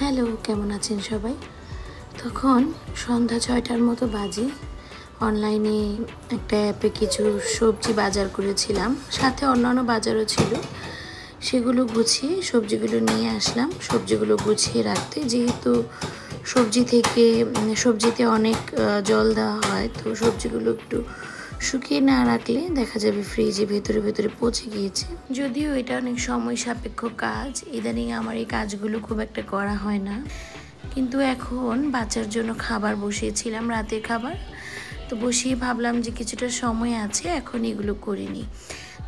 Hello, কেমন আছেন সবাই? তখন সন্ধ্যা ৬টার মতো বাজে। অনলাইনে একটা অ্যাপে কিছু সবজি বাজার করেছিলাম, সাথে অন্যান্য বাজারও ছিল। সেগুলো গুছিয়ে সবজিগুলো নিয়ে আসলাম। সবজিগুলো গুছিয়ে রাখতে, যেহেতু সবজিতে অনেক জল দেওয়া হয়, তো সবজিগুলো একটু শুকিয়ে না রাখলে দেখা যাবে ফ্রিজে ভেতরে পচে গিয়েছে। যদিও এটা অনেক সময় সাপেক্ষ কাজ, ইদানিং আমার এই কাজগুলো খুব একটা করা হয় না। কিন্তু এখন বাচ্চার জন্য খাবার বসিয়েছিলাম, রাতের খাবার। তো বসিয়ে ভাবলাম যে কিছুটা সময় আছে, এখন এগুলো করে নিই।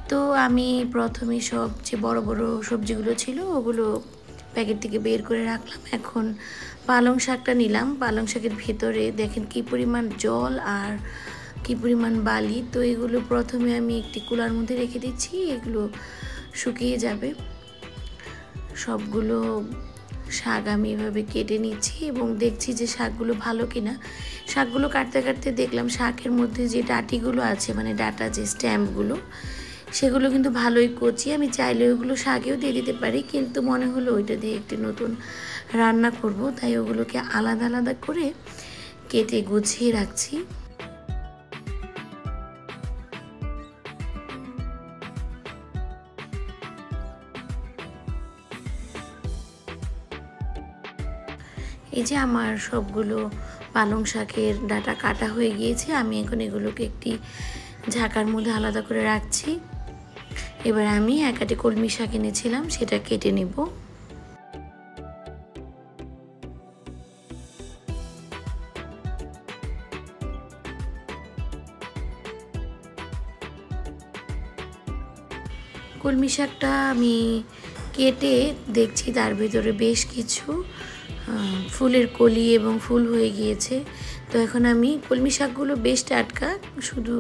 তো আমি প্রথমে সব যে বড় বড় সবজিগুলো ছিল ওগুলো প্যাকেট থেকে বের করে রাখলাম। এখন পালং শাকটা নিলাম। পালং শাকের ভেতরে দেখেন কি পরিমাণ জল আর কি পরিমাণ বালি। তো এগুলো প্রথমে আমি একটি কুলার মধ্যে রেখে দিচ্ছি, এগুলো শুকিয়ে যাবে। সবগুলো শাক আমি এভাবে কেটে নিচ্ছি এবং দেখছি যে শাকগুলো ভালো কিনা। শাকগুলো কাটতে কাটতে দেখলাম শাকের মধ্যে যে ডাঁটিগুলো আছে, মানে ডাটা যে স্ট্যাম্পগুলো, সেগুলো কিন্তু ভালোই কচি। আমি চাইলে ওইগুলো শাকেও দিয়ে দিতে পারি, কিন্তু মনে হলো ওইটা দিয়ে একটি নতুন রান্না করব, তাই ওগুলোকে আলাদা আলাদা করে কেটে গুছিয়ে রাখছি। এই যে আমার সবগুলো পালং শাকের ডাঁটা কাটা হয়ে গিয়েছে। আমি এখন এগুলোকে একটি ঝাঁকার মধ্যে আলাদা করে রাখছি। এবার আমি একাটি কলমি শাক এনেছিলাম, সেটা কেটে নেব। কলমি শাকটা আমি কেটে দেখছি তার ভিতরে বেশ কিছু ফুলের কলি এবং ফুল হয়ে গিয়েছে। তো এখন আমি কলমি শাকগুলো বেশ টাটকা, শুধু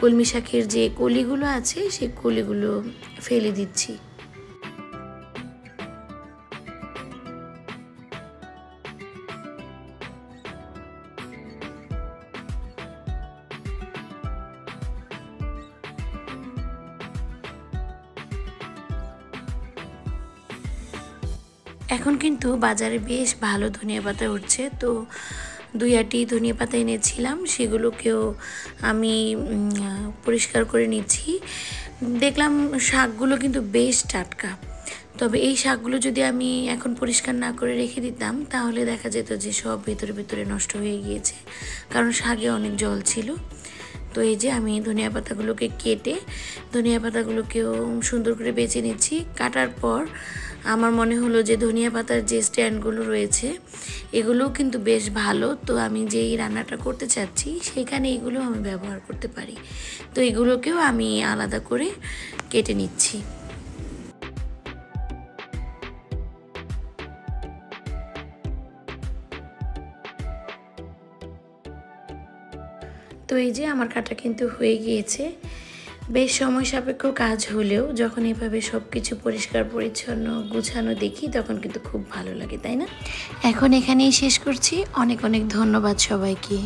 কলমি শাকের যে কলিগুলো আছে সেই কলিগুলো ফেলে দিচ্ছি। এখন কিন্তু বাজারে বেশ ভালো ধনিয়া পাতা উঠছে, তো 2-আটি ধনিয়া পাতা এনেছিলাম, সেগুলোকেও আমি পরিষ্কার করে নিচ্ছি। দেখলাম শাকগুলো কিন্তু বেশ টাটকা। তবে এই শাকগুলো যদি আমি এখন পরিষ্কার না করে রেখে দিতাম, তাহলে দেখা যেত যে সব ভেতরে নষ্ট হয়ে গিয়েছে, কারণ শাকে অনেক জল ছিল। তো এই যে আমি ধনিয়া পাতাগুলোকে কেটে ধনিয়া পাতাগুলোকেও সুন্দর করে বেছে নিচ্ছি। কাটার পর আমার মনে হলো যে ধনিয়া পাতার যে স্ট্যান্ডগুলো রয়েছে এগুলোও কিন্তু বেশ ভালো। তো আমি যেই রান্নাটা করতে চাচ্ছি সেখানে এগুলো আমি ব্যবহার করতে পারি। তো এগুলোকেও আমি আলাদা করে কেটে নিচ্ছি। তো এই যে আমার কাটা কিন্তু হয়ে গিয়েছে। বেশ সময় সাপেক্ষ কাজ হলেও যখন এভাবে সব কিছু পরিষ্কার পরিচ্ছন্ন গুছানো দেখি তখন কিন্তু খুব ভালো লাগে, তাই না? এখন এখানেই শেষ করছি। অনেক অনেক ধন্যবাদ সবাইকে।